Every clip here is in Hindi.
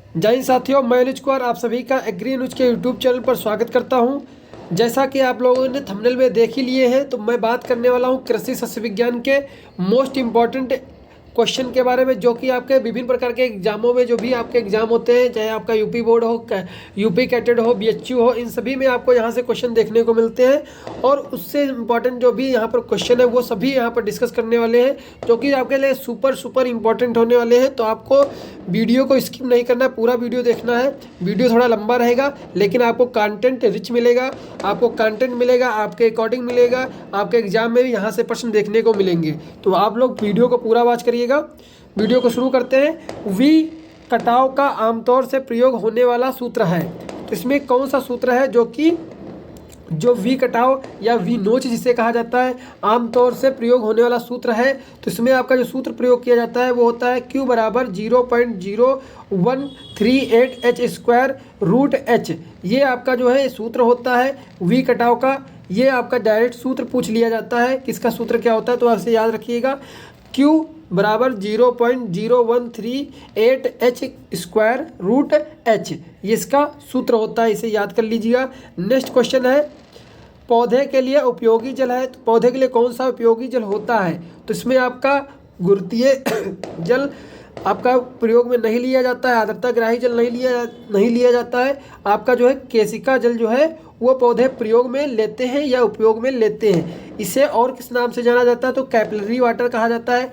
जय हिंद साथियों, मैं अनुज कुमार आप सभी का एग्री न्यूज के यूट्यूब चैनल पर स्वागत करता हूं। जैसा कि आप लोगों ने थंबनेल में देख ही लिए हैं, तो मैं बात करने वाला हूं कृषि सस्य विज्ञान के मोस्ट इम्पॉर्टेंट क्वेश्चन के बारे में, जो कि आपके विभिन्न प्रकार के एग्जामों में जो भी आपके एग्जाम होते हैं, चाहे आपका यूपी बोर्ड हो, यूपी कैटेड हो, बीएचयू हो, इन सभी में आपको यहाँ से क्वेश्चन देखने को मिलते हैं। और उससे इम्पॉर्टेंट जो भी यहाँ पर क्वेश्चन है वो सभी यहाँ पर डिस्कस करने वाले हैं, जो कि आपके लिए सुपर इम्पॉर्टेंट होने वाले हैं। तो आपको वीडियो को स्किप नहीं करना है, पूरा वीडियो देखना है। वीडियो थोड़ा लंबा रहेगा लेकिन आपको कंटेंट रिच मिलेगा, आपको कंटेंट मिलेगा, आपके अकॉर्डिंग मिलेगा, आपके एग्जाम में भी यहाँ से प्रश्न देखने को मिलेंगे। तो आप लोग वीडियो को पूरा वॉच करिएगा। वीडियो को शुरू करते हैं। वी कटाव का आमतौर से प्रयोग होने वाला सूत्र है, तो इसमें कौन सा सूत्र है जो वी कटाव या वी नोच जिसे कहा जाता है, आमतौर से प्रयोग होने वाला सूत्र है। तो इसमें आपका जो सूत्र प्रयोग किया जाता है वो होता है Q बराबर 0.0138 h स्क्वायर रूट h। ये आपका जो है सूत्र होता है वी कटाव का। ये आपका डायरेक्ट सूत्र पूछ लिया जाता है, किसका सूत्र क्या होता है, तो आपसे याद रखिएगा। Q बराबर 0.0138 h स्क्वायर रूट h, ये इसका सूत्र होता है, इसे याद कर लीजिएगा। नेक्स्ट क्वेश्चन है, पौधे के लिए उपयोगी जल है, तो पौधे के लिए कौन सा उपयोगी जल होता है, तो इसमें आपका गुरुत्वीय जल आपका प्रयोग में नहीं लिया जाता है, आर्द्रताग्राही जल नहीं लिया जाता है। आपका जो है केशिका जल जो है वो पौधे प्रयोग में लेते हैं या उपयोग में लेते हैं। इसे और किस नाम से जाना जाता है, तो कैपिलरी वाटर कहा जाता है।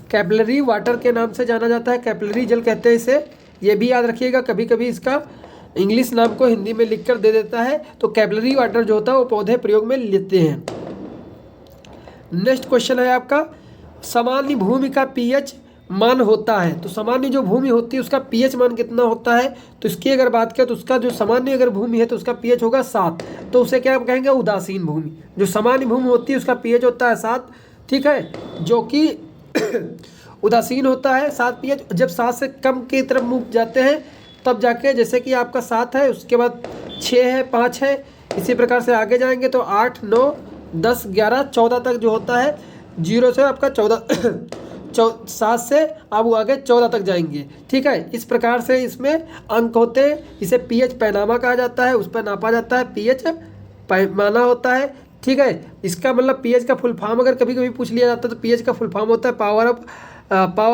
कैपिलरी वाटर के नाम से जाना जाता है, कैपिलरी जल कहते हैं इसे। ये भी याद रखिएगा, कभी कभी इसका इंग्लिश नाम को हिंदी में लिखकर दे देता है। तो कैपिलरी वाटर जो होता है वो पौधे प्रयोग में लेते हैं। नेक्स्ट क्वेश्चन है आपका, सामान्य भूमि का पीएच मान होता है, तो सामान्य जो भूमि होती है उसका पीएच मान कितना होता है, तो इसकी अगर बात करें तो उसका जो सामान्य अगर भूमि है तो उसका पीएच होगा 7। तो उसे क्या कहेंगे, उदासीन भूमि। जो सामान्य भूमि होती है उसका पीएच होता है 7, ठीक है, जो कि उदासीन होता है 7 पीएच। जब 7 से कम की तरफ मुँह जाते हैं तब जाके, जैसे कि आपका 7 है, उसके बाद 6 है, 5 है, इसी प्रकार से आगे जाएंगे तो 8, 9, 10, 11, 14 तक जो होता है, 0 से आपका 14 7 से आप आगे 14 तक जाएंगे, ठीक है। इस प्रकार से इसमें अंक होते हैं। इसे पीएच पैमाना कहा जाता है, उस पर नापा जाता है, पीएच पैमाना होता है, ठीक है। इसका मतलब पीएच का फुल फॉर्म अगर कभी कभी पूछ लिया जाता है तो पीएच का फुल फॉर्म होता है पावर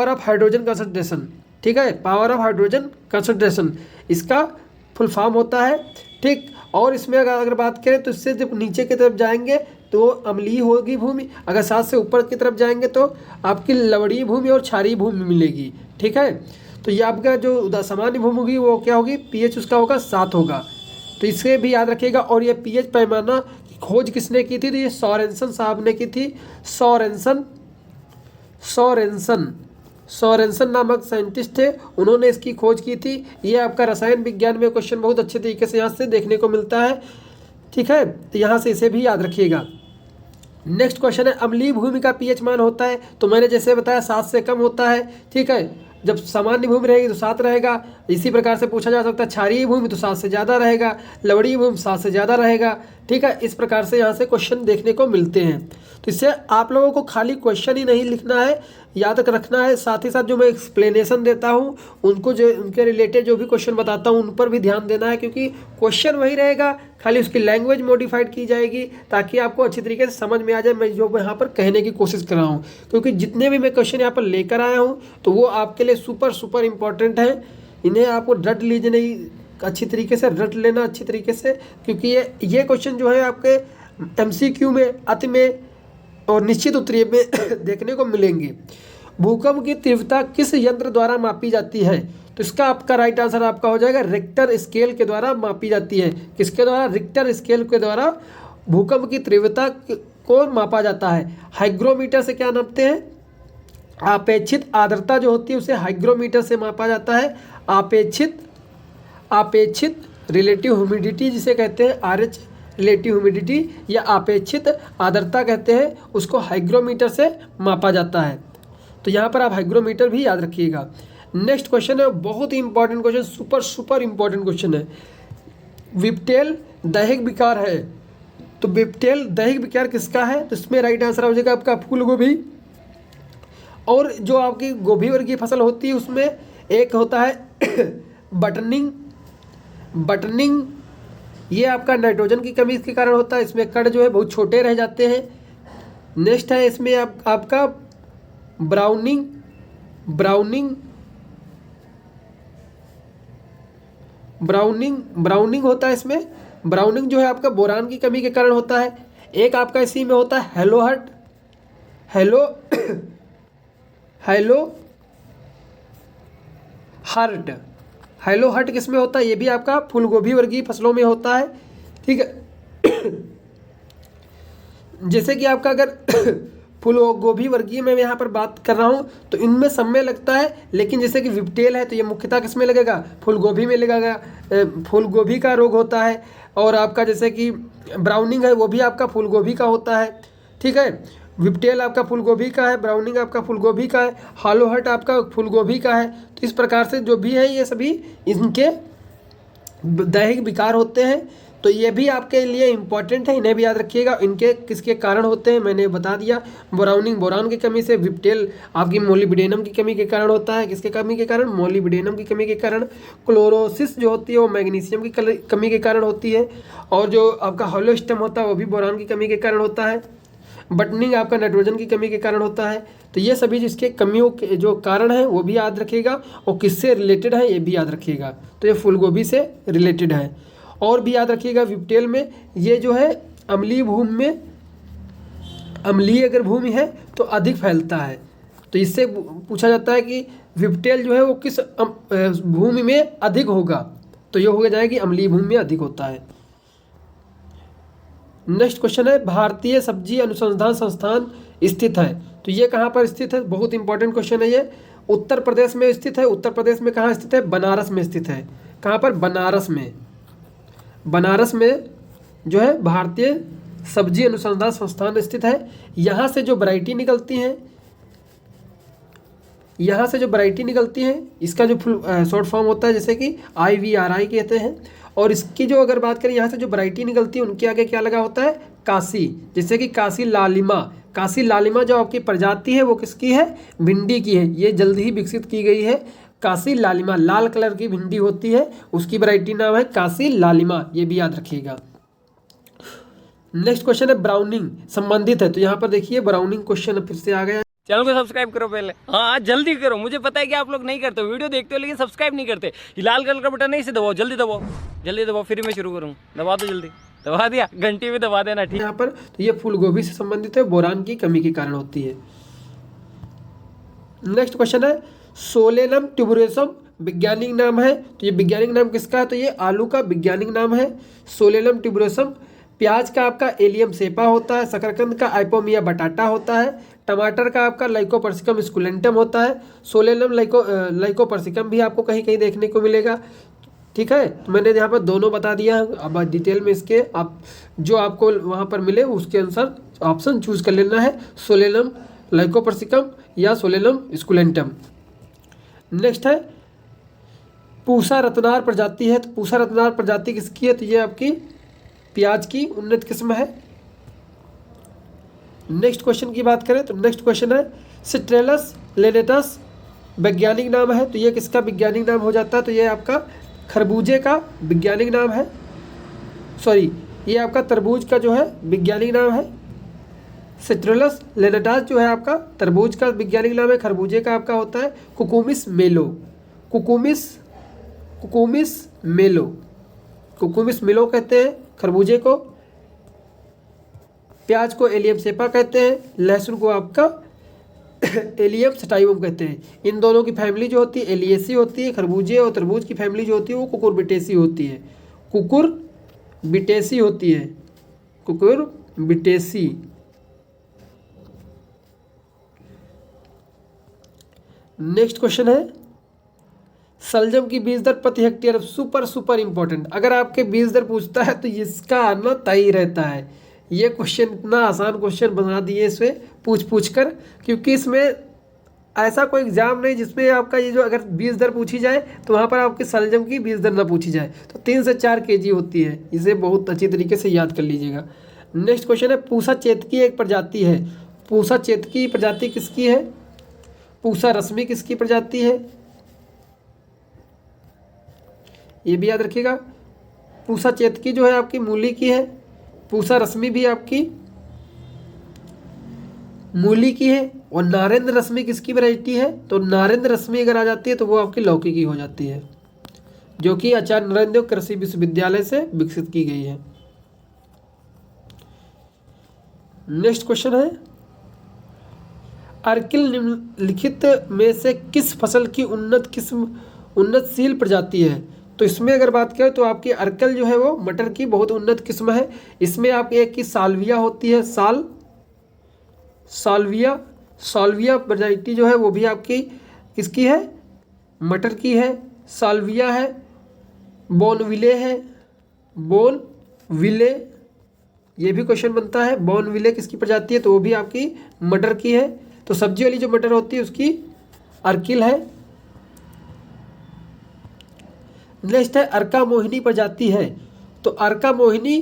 ऑफ हाइड्रोजन कंसंट्रेशन, ठीक है, पावर ऑफ हाइड्रोजन कंसंट्रेशन इसका फुल फॉर्म होता है, ठीक। और इसमें अगर बात करें तो इससे जब नीचे की तरफ जाएंगे तो अम्लीय होगी भूमि, अगर 7 से ऊपर की तरफ जाएंगे तो आपकी लवणीय भूमि और क्षारीय भूमि मिलेगी, ठीक है। तो ये आपका जो सामान्य भूमि होगी वो क्या होगी, पीएच उसका होगा 7 होगा, तो इसे भी याद रखिएगा। और ये पीएच पैमाना की खोज किसने की थी, तो ये सोरेनसन साहब ने की थी। सोरेनसन नामक साइंटिस्ट थे, उन्होंने इसकी खोज की थी। ये आपका रसायन विज्ञान में क्वेश्चन बहुत अच्छे तरीके से यहाँ से देखने को मिलता है, ठीक है, तो यहाँ से इसे भी याद रखिएगा। नेक्स्ट क्वेश्चन है, अम्लीय भूमि का पीएच मान होता है, तो मैंने जैसे बताया 7 से कम होता है, ठीक है। जब सामान्य भूमि रहेगी तो 7 रहेगा। इसी प्रकार से पूछा जा सकता है क्षारीय भूमि तो 7 से ज़्यादा रहेगा, लवणीय भूमि 7 से ज़्यादा रहेगा, ठीक है। इस प्रकार से यहाँ से क्वेश्चन देखने को मिलते हैं। तो इससे आप लोगों को खाली क्वेश्चन ही नहीं लिखना है, याद रखना है, साथ ही साथ जो मैं एक्सप्लेनेशन देता हूँ उनको जो उनके रिलेटेड जो भी क्वेश्चन बताता हूँ उन पर भी ध्यान देना है, क्योंकि क्वेश्चन वही रहेगा, खाली उसकी लैंग्वेज मॉडिफाइड की जाएगी ताकि आपको अच्छी तरीके से समझ में आ जाए मैं जो यहाँ पर कहने की कोशिश कर रहा हूँ। क्योंकि जितने भी मैं क्वेश्चन यहाँ पर लेकर आया हूँ तो वो आपके लिए सुपर इम्पॉर्टेंट है। इन्हें आपको रट लीजिए, नहीं अच्छी तरीके से रट लेना अच्छी तरीके से, क्योंकि ये क्वेश्चन जो है आपके MCQ में, अति में और निश्चित उत्तरीय में देखने को मिलेंगे। भूकंप की तीव्रता किस यंत्र द्वारा मापी जाती है, तो इसका आपका राइट आंसर आपका हो जाएगा रिक्टर स्केल के द्वारा मापी जाती है। किसके द्वारा, रिक्टर स्केल के द्वारा भूकंप की तीव्रता को मापा जाता है। हाइग्रोमीटर से क्या नापते हैं, आपेक्षित आर्द्रता जो होती है उसे हाइग्रोमीटर से मापा जाता है। आपेक्षित रिलेटिव ह्यूमिडिटी जिसे कहते हैं RH रिलेटिव ह्यूमिडिटी या अपेक्षित आर्द्रता कहते हैं, उसको हाइग्रोमीटर से मापा जाता है। तो यहाँ पर आप हाइग्रोमीटर भी याद रखिएगा। नेक्स्ट क्वेश्चन है, बहुत ही important question, super important question है। विप्टेल दैहिक विकार है, तो विप्टेल दैहिक विकार किसका है, तो इसमें राइट आंसर हो जाएगा आपका फूल गोभी। और जो आपकी गोभी वर्गीय फसल होती है उसमें एक होता है बटनिंग, बटनिंग ये आपका नाइट्रोजन की कमी के कारण होता है, इसमें कण जो है बहुत छोटे रह जाते हैं। नेक्स्ट है इसमें आपका ब्राउनिंग, ब्राउनिंग ब्राउनिंग ब्राउनिंग होता है इसमें। ब्राउनिंग जो है आपका बोरान की कमी के कारण होता है। एक आपका इसी में होता है hello hurt, hello hello hurt, hello hurt किसमें होता है, ये भी आपका फूल गोभी वर्गीय फसलों में होता है। ठीक है जैसे कि आपका अगर फूल गोभी वर्गीय में यहाँ पर बात कर रहा हूँ तो इनमें सब में लगता है, लेकिन जैसे कि विप्टेल है तो ये मुख्यतः किस में लगेगा, फूल गोभी में लगेगा, फूल गोभी का रोग होता है। और आपका जैसे कि ब्राउनिंग है वो भी आपका फूल गोभी का होता है। ठीक है, विप्टेल आपका फूल गोभी का है, ब्राउनिंग आपका फूल गोभी का है, हालो हर्ट आपका फूल गोभी का है। तो इस प्रकार से जो भी है ये सभी इनके दैहिक विकार होते हैं। तो ये भी आपके लिए इम्पॉर्टेंट है, इन्हें भी याद रखिएगा। इनके किसके कारण होते हैं मैंने बता दिया, ब्राउनिंग बोरान की कमी से, विप्टेल आपकी मोलिब्डेनम की कमी के कारण होता है, किसके कमी के कारण, मोलिब्डेनम की कमी के कारण। क्लोरोसिस जो होती है वो मैग्नीशियम की कमी के कारण होती है। और जो आपका होलोस्टम होता है वो भी बोरान की कमी के कारण होता है। बटनिंग आपका नाइट्रोजन की कमी के कारण होता है। तो ये सभी जिसके कमियों के जो कारण हैं वो भी याद रखिएगा, और किससे रिलेटेड है ये भी याद रखिएगा। तो ये फूलगोभी से रिलेटेड है। और भी याद रखिएगा विप्टेल में ये जो है अम्लीय भूमि में, अम्लीय अगर भूमि है तो अधिक फैलता है। तो इससे पूछा जाता है कि विप्टेल जो है वो किस भूमि में अधिक होगा, तो ये हो जाएगी अम्लीय भूमि में अधिक होता है। नेक्स्ट क्वेश्चन है भारतीय सब्जी अनुसंधान संस्थान स्थित है, तो ये कहाँ पर स्थित है, बहुत इंपॉर्टेंट क्वेश्चन है ये। उत्तर प्रदेश में स्थित है। उत्तर प्रदेश में कहाँ स्थित है, बनारस में स्थित है। कहाँ पर, बनारस में। बनारस में जो है भारतीय सब्जी अनुसंधान संस्थान स्थित है। यहाँ से जो वैरायटी निकलती हैं, यहाँ से जो वैरायटी निकलती है इसका जो फुल शॉर्ट फॉर्म होता है जैसे कि IVRI कहते हैं। और इसकी जो अगर बात करें यहाँ से जो वैरायटी निकलती है उनके आगे क्या लगा होता है, काशी। जैसे कि काशी लालिमा, काशी लालिमा जो आपकी प्रजाति है वो किसकी है, भिंडी की है। ये जल्द ही विकसित की गई है। काशी लालिमा लाल कलर की भिंडी होती है, उसकी वैरायटी नाम है काशी लालिमा, ये भी याद रखिएगा। नेक्स्ट क्वेश्चन है ब्राउनिंग संबंधित है, तो यहाँ पर देखिए ब्राउनिंग क्वेश्चन फिर से आ गया। चैनल को सब्सक्राइब करो पहले, हाँ जल्दी करो। मुझे पता है कि आप लोग नहीं करते हो, वीडियो देखते हो लेकिन सब्सक्राइब नहीं करते। ये लाल कलर का बटन नहीं से दबाओ, जल्दी दबाओ, जल्दी दबाओ, फिर मैं शुरू करूँ। दबा दो जल्दी, दबा दिया, घंटी में दबा देना। ठीक, यहाँ पर तो ये फूलगोभी से संबंधित है, बोरान की कमी के कारण होती है। नेक्स्ट क्वेश्चन है सोलेनम ट्यूबरोसम वैज्ञानिक नाम है, तो ये वैज्ञानिक नाम किसका है, तो ये आलू का वैज्ञानिक नाम है सोलेनम ट्यूबरोसम। प्याज का आपका एलियम सेपा होता है। शकरकंद का आइपोमिया बटाटा होता है। टमाटर का आपका लाइकोपर्सिकम स्कुलेंटम होता है। सोलेनम लाइकोपर्सिकम भी आपको कहीं कहीं देखने को मिलेगा। ठीक है, तो मैंने यहाँ पर दोनों बता दिया। अब डिटेल में इसके आप जो आपको वहाँ पर मिले उसके अनुसार ऑप्शन चूज कर लेना है, सोलेनम लाइकोपर्सिकम या सोलेनम स्कुलेंटम। नेक्स्ट है पूसा रत्नार प्रजाति है, तो पूसा रत्नार प्रजाति किसकी है, तो ये आपकी प्याज की उन्नत किस्म है। नेक्स्ट क्वेश्चन की बात करें तो नेक्स्ट क्वेश्चन है सिट्रेलस लेनेटस वैज्ञानिक नाम है, तो ये किसका वैज्ञानिक नाम हो जाता है, तो ये आपका खरबूजे का वैज्ञानिक नाम है। सॉरी, ये आपका तरबूज का जो है वैज्ञानिक नाम है। सिट्रेलस लेनेटास जो है आपका तरबूज का वैज्ञानिक नाम है। खरबूजे का आपका होता है कुकुमिस मेलो, कुकुमिस मेलो, कुकुमिस मेलो कहते हैं खरबूजे को। प्याज को एलियम सेपा कहते हैं। लहसुन को आपका एलियम सटाइवम कहते हैं। इन दोनों की फैमिली जो होती है एलियेसी होती है। खरबूजे और तरबूज की फैमिली जो होती है वो कुकुरबिटेसी होती है, कुकुरबिटेसी होती है, कुकुरबिटेसी। नेक्स्ट क्वेश्चन है शलजम की बीज दर प्रति हेक्टेयर, सुपर इंपॉर्टेंट। अगर आपके बीज दर पूछता है तो इसका आना तय रहता है। ये क्वेश्चन इतना आसान क्वेश्चन बना दिए इसे पूछ कर, क्योंकि इसमें ऐसा कोई एग्जाम नहीं जिसमें आपका ये जो अगर बीज दर पूछी जाए तो वहाँ पर आपके शलजम की बीज दर ना पूछी जाए। तो 3 से 4 kg होती है, इसे बहुत अच्छी तरीके से याद कर लीजिएगा। नेक्स्ट क्वेश्चन है पूसा चेतकी एक प्रजाति है, पूसा चेतकी प्रजाति किसकी है, पूसा रश्मि किसकी प्रजाति है, ये भी याद रखिएगा। पूसा चेतकी जो है आपकी मूली की है, पूसा रश्मि भी आपकी मूली की है, और नारेंद्र रश्मि किसकी वैरायटी है, तो नारेंद्र रश्मि अगर आ जाती है तो वो आपकी लौकी की हो जाती है, जो कि आचार्य नरेंद्र देव कृषि विश्वविद्यालय से विकसित की गई है। नेक्स्ट क्वेश्चन है, अर्किल निम्नलिखित में से किस फसल की उन्नतशील प्रजाति है। तो इसमें अगर बात करें तो आपकी अर्कल जो है वो मटर की बहुत उन्नत किस्म है। इसमें आप एक की साल्विया होती है, साल्विया वैरायटी जो है वो भी आपकी किसकी है, मटर की है। साल्विया है, बोनविले है, बोनविले, ये भी क्वेश्चन बनता है, बोनविले किसकी प्रजाति है, तो वो भी आपकी मटर की है। तो सब्जी वाली जो मटर होती है उसकी अर्किल है। नेक्स्ट है अर्का मोहिनी प्रजाति है। तो अर्का मोहिनी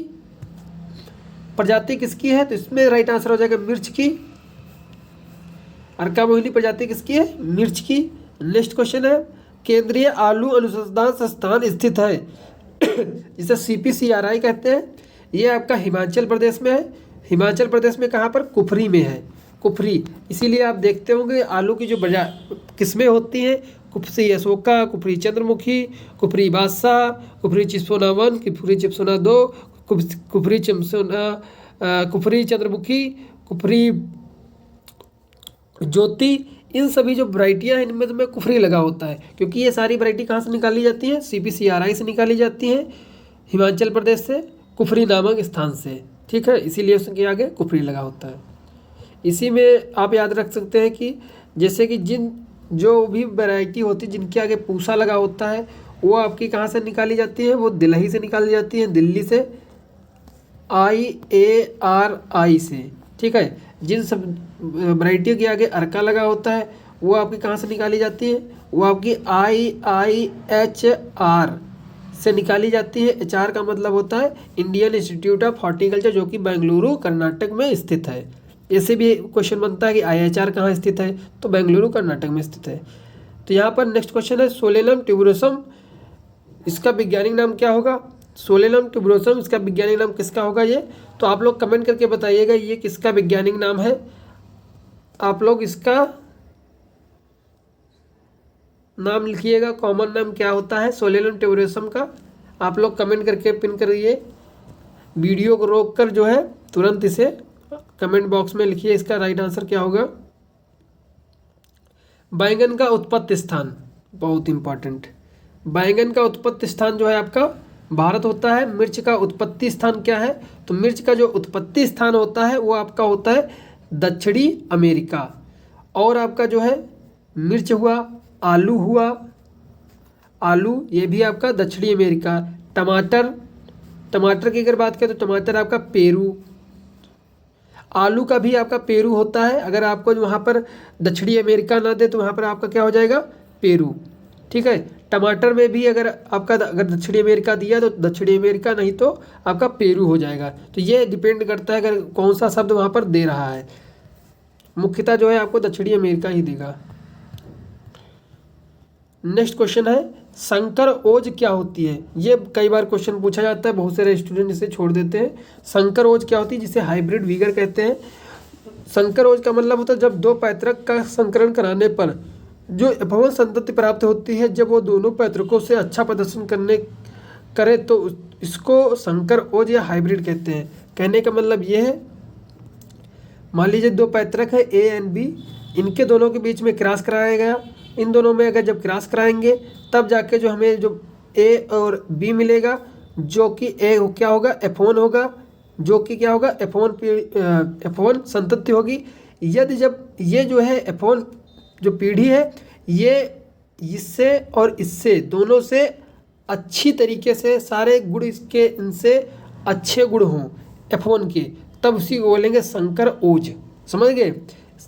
प्रजाति किसकी है, तो इसमें राइट आंसर हो जाएगा मिर्च की। अर्का मोहिनी प्रजाति किसकी है, मिर्च की। नेक्स्ट क्वेश्चन है, केंद्रीय आलू अनुसंधान संस्थान स्थित है जिसे CPCRI कहते हैं, ये आपका हिमाचल प्रदेश में है। हिमाचल प्रदेश में कहाँ पर, कुफरी में है, कुफरी। इसीलिए आप देखते होंगे आलू की जो किस्में होती हैं, कुफरी अशोका, कुफरी चंद्रमुखी, कुफरी बादशाह, कुफरी चिप्सोना 1, कुफरी चिप्सोना 2, कुफरी चंद्रमुखी, कुफरी ज्योति, इन सभी जो वैरायटियाँ हैं इनमें तो में कुफरी लगा होता है, क्योंकि ये सारी वैरायटी कहाँ से निकाली जाती हैं, CPCRI से निकाली जाती हैं, हिमाचल प्रदेश से, कुफरी नामक स्थान से। ठीक है, इसीलिए उसके आगे कुफरी लगा होता है। इसी में आप याद रख सकते हैं कि जैसे कि जो भी वैरायटी होती है जिनके आगे पूसा लगा होता है वो आपकी कहाँ से निकाली जाती है, वो दिल्ली से निकाली जाती है, दिल्ली से, IARI से। ठीक है, जिन सब वैरायटी के आगे अर्का लगा होता है वो आपकी कहाँ से निकाली जाती है, वो आपकी IIHR से निकाली जाती है। HR का मतलब होता है इंडियन इंस्टीट्यूट ऑफ हॉर्टिकल्चर, जो कि बेंगलुरु कर्नाटक में स्थित है। ऐसे भी क्वेश्चन बनता है कि IHR कहाँ स्थित है, तो बेंगलुरु कर्नाटक में स्थित है। तो यहाँ पर नेक्स्ट क्वेश्चन है, सोलेनम ट्यूबरोसम, इसका वैज्ञानिक नाम क्या होगा, सोलेनम ट्यूबरोसम इसका वैज्ञानिक नाम किसका होगा ये, तो आप लोग कमेंट करके बताइएगा ये किसका वैज्ञानिक नाम है। आप लोग इसका नाम लिखिएगा, कॉमन नाम क्या होता है सोलेनम ट्यूबरोसम का, आप लोग कमेंट करके पिन करिए। वीडियो को रोक कर जो है तुरंत इसे कमेंट बॉक्स में लिखिए, इसका राइट आंसर क्या होगा। बैंगन का उत्पत्ति स्थान, बहुत इंपॉर्टेंट, बैंगन का उत्पत्ति स्थान जो है आपका भारत होता है। मिर्च का उत्पत्ति स्थान क्या है, तो मिर्च का जो उत्पत्ति स्थान होता है वो आपका होता है दक्षिणी अमेरिका। और आपका जो है मिर्च हुआ, आलू हुआ, आलू ये भी आपका दक्षिणी अमेरिका। टमाटर की अगर बात करें तो टमाटर आपका पेरू, आलू का भी आपका पेरू होता है। अगर आपको वहाँ पर दक्षिणी अमेरिका ना दे तो वहाँ पर आपका क्या हो जाएगा, पेरू। ठीक है, टमाटर में भी अगर दक्षिणी अमेरिका दिया तो दक्षिणी अमेरिका, नहीं तो आपका पेरू हो जाएगा। तो ये डिपेंड करता है अगर कौन सा शब्द वहाँ पर दे रहा है, मुख्यतः जो है आपको दक्षिणी अमेरिका ही देगा। नेक्स्ट क्वेश्चन है, संकर ओज क्या होती है, ये कई बार क्वेश्चन पूछा जाता है, बहुत सारे स्टूडेंट इसे छोड़ देते हैं। संकर ओज क्या होती है, जिसे हाइब्रिड वीगर कहते हैं। संकर ओज का मतलब होता है जब दो पैतृक का संकरण कराने पर जो अपवन संतति प्राप्त होती है, जब वो दोनों पैतृकों से अच्छा प्रदर्शन करे तो इसको संकर ओज या हाइब्रिड कहते हैं। कहने का मतलब ये है, मान लीजिए दो पैतृक है A एंड B, इनके दोनों के बीच में क्रॉस कराया गया। इन दोनों में अगर जब क्रॉस कराएंगे तब जाके जो हमें जो A और B मिलेगा, जो कि A क्या होगा, F1 होगा, जो कि क्या होगा, F1 संतति होगी। यदि जब ये जो है F1 जो पीढ़ी है ये इससे और इससे दोनों से अच्छी तरीके से सारे गुण इसके इनसे अच्छे गुण हों F1 के, तब उसी को बोलेंगे संकर ओज। समझ गए,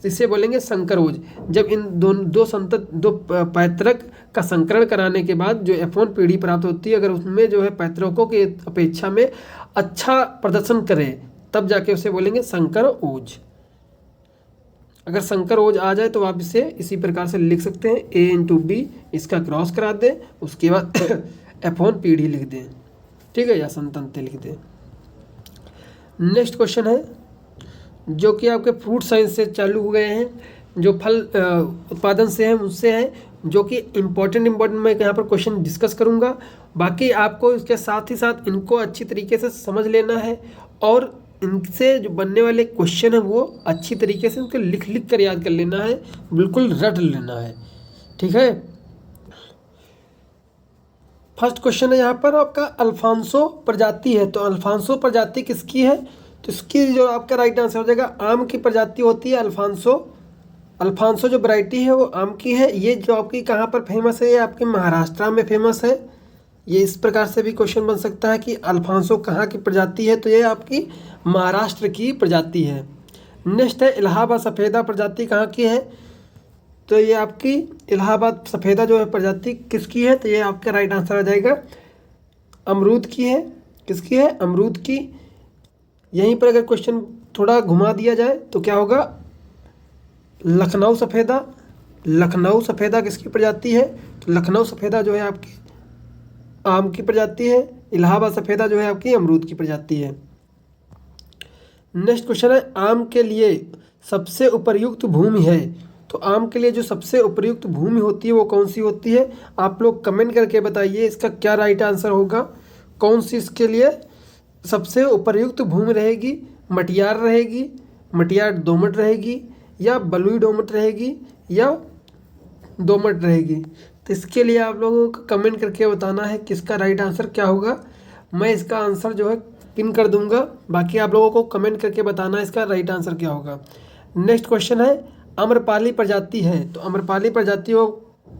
इसे बोलेंगे संकर ओज। जब इन दो पैतृक का संकरण कराने के बाद जो F1 पीढ़ी प्राप्त होती है, अगर उसमें जो है पैतृकों की अपेक्षा में अच्छा प्रदर्शन करे तब जाके उसे बोलेंगे संकर ओज। अगर संकर ओज आ जाए तो आप इसे इसी प्रकार से लिख सकते हैं, A इंटू B, इसका क्रॉस करा दें, उसके बाद पीढ़ी लिख दें, ठीक है, या संतति लिख दें। नेक्स्ट क्वेश्चन है जो कि आपके फ्रूट साइंस से चालू हो गए हैं, जो फल उत्पादन से हैं उससे हैं, जो कि इम्पोर्टेंट मैं यहाँ पर क्वेश्चन डिस्कस करूँगा। बाकी आपको इसके साथ ही साथ इनको अच्छी तरीके से समझ लेना है और इनसे जो बनने वाले क्वेश्चन है वो अच्छी तरीके से उनको लिख कर याद कर लेना है, बिल्कुल रट लेना है, ठीक है। फर्स्ट क्वेश्चन है यहाँ पर आपका अल्फांसो प्रजाति है, तो अल्फांसो प्रजाति किसकी है, तो इसकी जो आपका राइट आंसर हो जाएगा आम की प्रजाति होती है अल्फांसो। अल्फांसो जो वैरायटी है वो आम की है। ये जो आपकी कहाँ पर फेमस है, ये आपके महाराष्ट्र में फेमस है। ये इस प्रकार से भी क्वेश्चन बन सकता है कि अल्फांसो कहाँ की प्रजाति है, तो ये आपकी महाराष्ट्र की प्रजाति है। नेक्स्ट है इलाहाबाद सफ़ेदा प्रजाति कहाँ की है, तो ये आपकी इलाहाबाद सफ़ेदा जो है प्रजाति किसकी है, तो ये आपका राइट आंसर आ जाएगा अमरूद की है। किसकी है, अमरूद की। यहीं पर अगर क्वेश्चन थोड़ा घुमा दिया जाए तो क्या होगा, लखनऊ सफ़ेदा। लखनऊ सफ़ेदा किसकी प्रजाति है, तो लखनऊ सफ़ेदा जो है आपकी आम की प्रजाति है। इलाहाबाद सफ़ेदा जो है आपकी अमरूद की प्रजाति है। नेक्स्ट क्वेश्चन है आम के लिए सबसे उपयुक्त भूमि है, तो आम के लिए जो सबसे उपयुक्त भूमि होती है वो कौन सी होती है, आप लोग कमेंट करके बताइए इसका क्या राइट आंसर होगा। कौन सी इसके लिए सबसे उपयुक्त भूमि रहेगी, मटियार रहेगी, मटियार दोमट रहेगी, या बलुई दोमट रहेगी, या दोमट रहेगी। तो इसके लिए आप लोगों को कमेंट करके बताना है किसका राइट आंसर क्या होगा। मैं इसका आंसर जो है पिन कर दूंगा, बाकी आप लोगों को कमेंट करके बताना है इसका राइट आंसर क्या होगा। नेक्स्ट क्वेश्चन है आम्रपाली प्रजाति है, तो आम्रपाली प्रजाति वो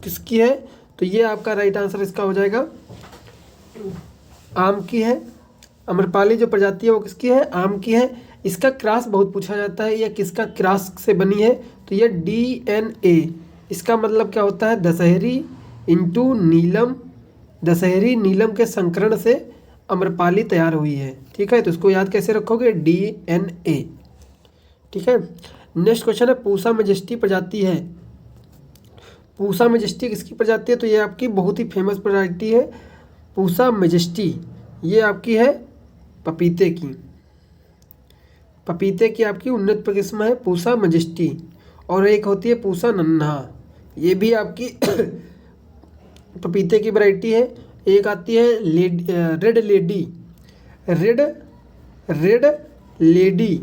किसकी है, तो ये आपका राइट आंसर इसका हो जाएगा आम की है। आम्रपाली जो प्रजाति है वो किसकी है, आम की है। इसका क्रॉस बहुत पूछा जाता है, यह किसका क्रॉस से बनी है, तो ये DNA। इसका मतलब क्या होता है, दशहरी इंटू नीलम, दशहरी नीलम के संकरण से आम्रपाली तैयार हुई है, ठीक है। तो इसको याद कैसे रखोगे, DNA, ठीक है। नेक्स्ट क्वेश्चन है पूसा मेजेस्टी प्रजाति है। पूसा मेजेस्टी किसकी प्रजाति है, तो ये आपकी बहुत ही फेमस प्रजाति है पूसा मेजेस्टी। ये आपकी है पपीते की, पपीते की आपकी उन्नत किस्म है पूसा मेजेस्टी। और एक होती है पूसा नन्हा, ये भी आपकी पपीते की वैरायटी है। एक आती है red lady, red lady,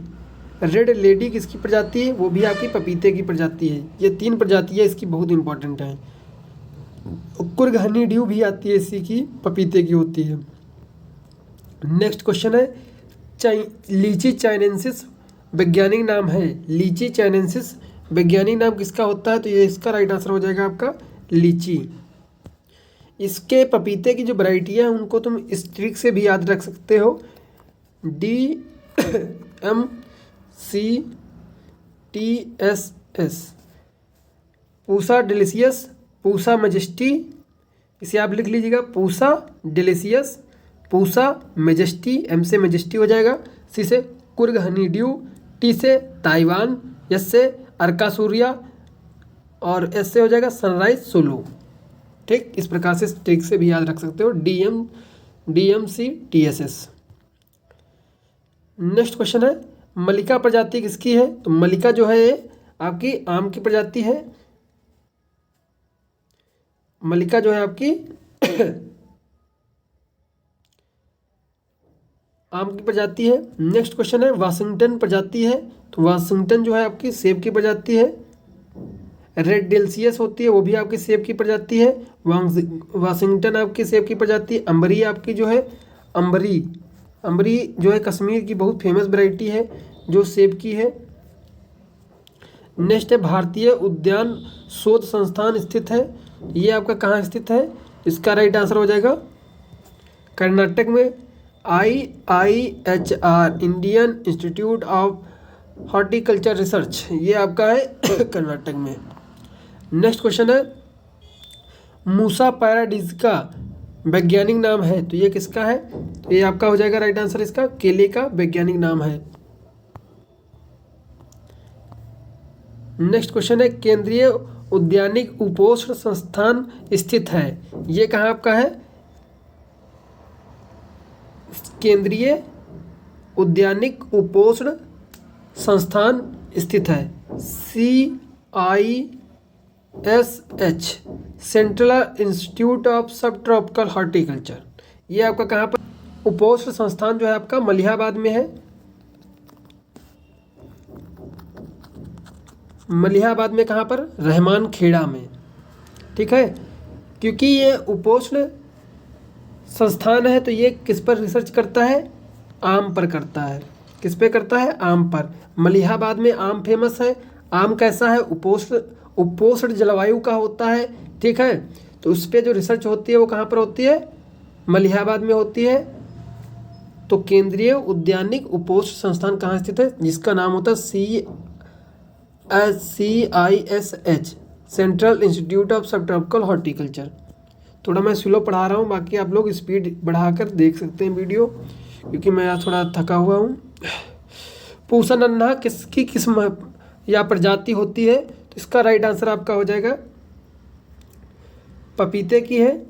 red lady किसकी प्रजाति है, वो भी आपकी पपीते की प्रजाति है। ये 3 प्रजातियाँ इसकी बहुत इंपॉर्टेंट हैं। कुर्ग हनी ड्यू भी आती है इसी की, पपीते की होती है। नेक्स्ट क्वेश्चन है लीची चाइनेंसिस वैज्ञानिक नाम है। लीची चाइनेंसिस वैज्ञानिक नाम किसका होता है, तो ये इसका राइट आंसर हो जाएगा आपका लीची। इसके पपीते की जो वैरायटियाँ हैं उनको तुम इस ट्रिक से भी याद रख सकते हो, DMCTSS। Pusa delicious, Pusa majesty, इसे आप लिख लीजिएगा Pusa delicious, Pusa majesty, M से मेजेस्टी हो जाएगा, C से कुर्ग हनी ड्यू, T से ताइवान, S से अर्कासूरिया, और S से हो जाएगा सनराइज सोलो, ठीक। इस प्रकार से ट्रिक से भी याद रख सकते हो, DMCTSS। नेक्स्ट क्वेश्चन है मलिका प्रजाति किसकी है, तो मलिका जो है ये आपकी आम की प्रजाति है। मलिका जो है आपकी आम की प्रजाति है। नेक्स्ट क्वेश्चन है वाशिंगटन प्रजाति है, तो वाशिंगटन जो है आपकी सेब की प्रजाति है। रेड डेल्सियस होती है, वो भी आपकी सेब की प्रजाति है। वाशिंगटन आपकी सेब की प्रजाति। अंबरी आपकी जो है अंबरी जो है कश्मीर की बहुत फेमस वैरायटी है जो सेब की है। नेक्स्ट है भारतीय उद्यान शोध संस्थान स्थित है, ये आपका कहाँ स्थित है, इसका राइट आंसर हो जाएगा कर्नाटक में। IIHR Indian institute of horticulture research, ये आपका है कर्नाटक में। नेक्स्ट क्वेश्चन है मूसा पैराडिज का वैज्ञानिक नाम है, तो ये किसका है, तो ये आपका हो जाएगा राइट आंसर, इसका केले का वैज्ञानिक नाम है। नेक्स्ट क्वेश्चन है केंद्रीय उद्यानिक उपोष्ण संस्थान स्थित है, ये कहाँ आपका है, केंद्रीय उद्यानिक उपोष्ण संस्थान स्थित है। CISH सेंट्रल इंस्टीट्यूट ऑफ सब ट्रॉपिकल हॉर्टिकल्चर। ये आपका कहाँ पर? उपोष्ण संस्थान जो है आपका मलिहाबाद में है। मलिहाबाद में कहाँ पर? रहमान खेड़ा में। ठीक है, क्योंकि ये उपोष्ण संस्थान है तो ये किस पर रिसर्च करता है? आम पर करता है। किस पे करता है? आम पर। मलिहाबाद में आम फेमस है। आम कैसा है? उपोष्ण जलवायु का होता है। ठीक है, तो उस पर जो रिसर्च होती है वो कहाँ पर होती है? मलिहाबाद में होती है। तो केंद्रीय उद्यानिक उपोष्ण संस्थान कहाँ स्थित है? जिसका नाम होता है CISH सेंट्रल इंस्टीट्यूट ऑफ सब ट्रॉपिकल हॉर्टिकल्चर। थोड़ा मैं स्लो पढ़ा रहा हूँ, बाकी आप लोग स्पीड बढ़ाकर देख सकते हैं वीडियो, क्योंकि मैं थोड़ा थका हुआ हूँ। पूसा नन्हा किसकी किस्म या प्रजाति होती है? तो इसका राइट आंसर आपका हो जाएगा पपीते की है।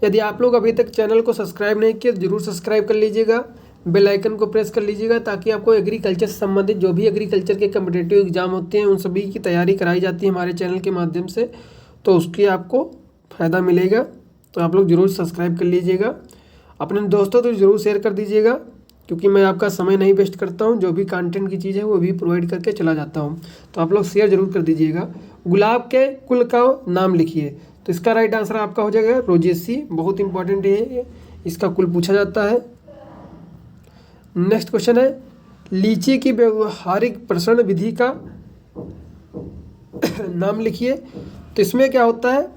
यदि आप लोग अभी तक चैनल को सब्सक्राइब नहीं किए तो जरूर सब्सक्राइब कर लीजिएगा, बेल आइकन को प्रेस कर लीजिएगा, ताकि आपको एग्रीकल्चर से संबंधित जो भी एग्रीकल्चर के कम्पिटिटिव एग्जाम होते हैं उन सभी की तैयारी कराई जाती है हमारे चैनल के माध्यम से, तो उसकी आपको फ़ायदा मिलेगा। तो आप लोग ज़रूर सब्सक्राइब कर लीजिएगा, अपने दोस्तों तो ज़रूर शेयर कर दीजिएगा, क्योंकि मैं आपका समय नहीं वेस्ट करता हूँ। जो भी कंटेंट की चीज़ है वो भी प्रोवाइड करके चला जाता हूँ, तो आप लोग शेयर जरूर कर दीजिएगा। गुलाब के कुल का नाम लिखिए। तो इसका राइट आंसर आपका हो जाएगा रोजेसी। बहुत इंपॉर्टेंट है, इसका कुल पूछा जाता है। नेक्स्ट क्वेश्चन है, लीची की व्यवहारिक प्रसरण विधि का नाम लिखिए। तो इसमें क्या होता है?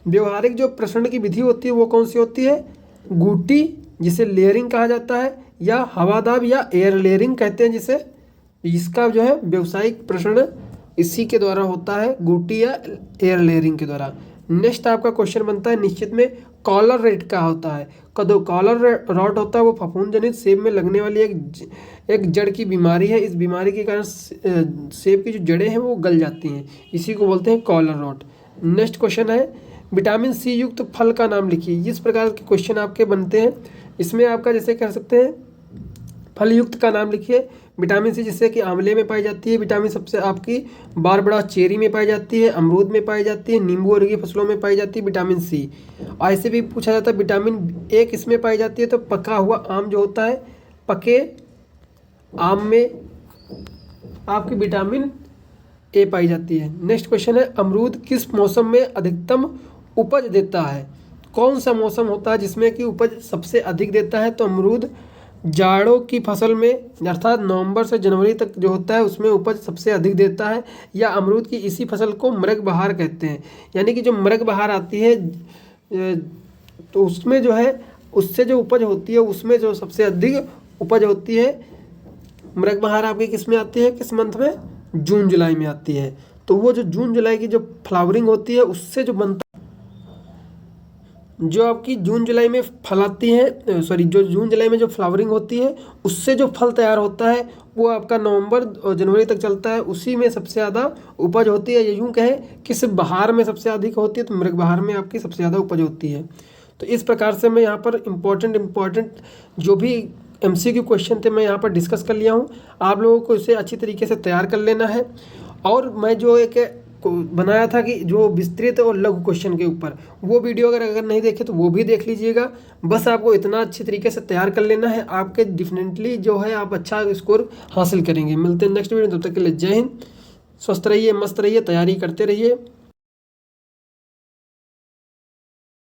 व्यवहारिक जो प्रसरण की विधि होती है वो कौन सी होती है? गूटी, जिसे लेयरिंग कहा जाता है, या हवादाब या एयर लेयरिंग कहते हैं जिसे। इसका जो है व्यवसायिक प्रसरण इसी के द्वारा होता है, गूटी या एयर लेयरिंग के द्वारा। नेक्स्ट आपका क्वेश्चन बनता है निश्चित में, कॉलर रेट क्या होता है? कदो कॉलर रॉट होता है वो फफूंद जनित सेब में लगने वाली एक जड़ की बीमारी है। इस बीमारी के कारण सेब की जो जड़ें हैं वो गल जाती हैं, इसी को बोलते हैं कॉलर रॉट। नेक्स्ट क्वेश्चन है, विटामिन सी युक्त फल का नाम लिखिए। इस प्रकार के क्वेश्चन आपके बनते हैं। इसमें आपका जैसे कह सकते हैं फल युक्त का नाम लिखिए। विटामिन सी जिससे कि आंवले में पाई जाती है। विटामिन सबसे आपकी बारबड़ा चेरी में पाई जाती है, अमरूद में पाई जाती है, नींबू और की फसलों में पाई जाती है विटामिन सी। ऐसे भी पूछा जाता है विटामिन ए किसमें पाई जाती है? तो पका हुआ आम जो होता है, पके आम में आपकी विटामिन ए पाई जाती है। नेक्स्ट क्वेश्चन है, अमरूद किस मौसम में अधिकतम उपज देता है? कौन सा मौसम होता है जिसमें कि उपज सबसे अधिक देता है? तो अमरूद जाड़ों की फसल में, अर्थात नवंबर से जनवरी तक जो होता है उसमें उपज सबसे अधिक देता है। या अमरूद की इसी फसल को मृग बहार कहते हैं, यानी कि जो मृग बहार आती है तो उसमें जो है उससे जो उपज होती है उसमें जो सबसे अधिक उपज होती है। मृग बहार आपकी किस में आती है? किस मंथ में? जून जुलाई में आती है। तो वो जो जून जुलाई की जो फ्लावरिंग होती है उससे जो बनता, जो आपकी जून जुलाई में फल आती है, जो जून जुलाई में जो फ्लावरिंग होती है उससे जो फल तैयार होता है वो आपका नवंबर और जनवरी तक चलता है, उसी में सबसे ज़्यादा उपज होती है। ये यूँ कहें किस बहार में सबसे अधिक होती है? तो मृग बहार में आपकी सबसे ज़्यादा उपज होती है। तो इस प्रकार से मैं यहाँ पर इम्पोर्टेंट जो भी MCQ क्वेश्चन थे मैं यहाँ पर डिस्कस कर लिया हूँ। आप लोगों को इसे अच्छी तरीके से तैयार कर लेना है। और मैं जो एक बनाया था कि जो विस्तृत और लघु क्वेश्चन के ऊपर, वो वीडियो अगर नहीं देखे तो वो भी देख लीजिएगा। बस आपको इतना अच्छी तरीके से तैयार कर लेना है, आपके डेफिनेटली जो है आप अच्छा स्कोर हासिल करेंगे। मिलते हैं नेक्स्ट वीडियो, तब तक के लिए जय हिंद। स्वस्थ रहिए, मस्त रहिए, तैयारी करते रहिए।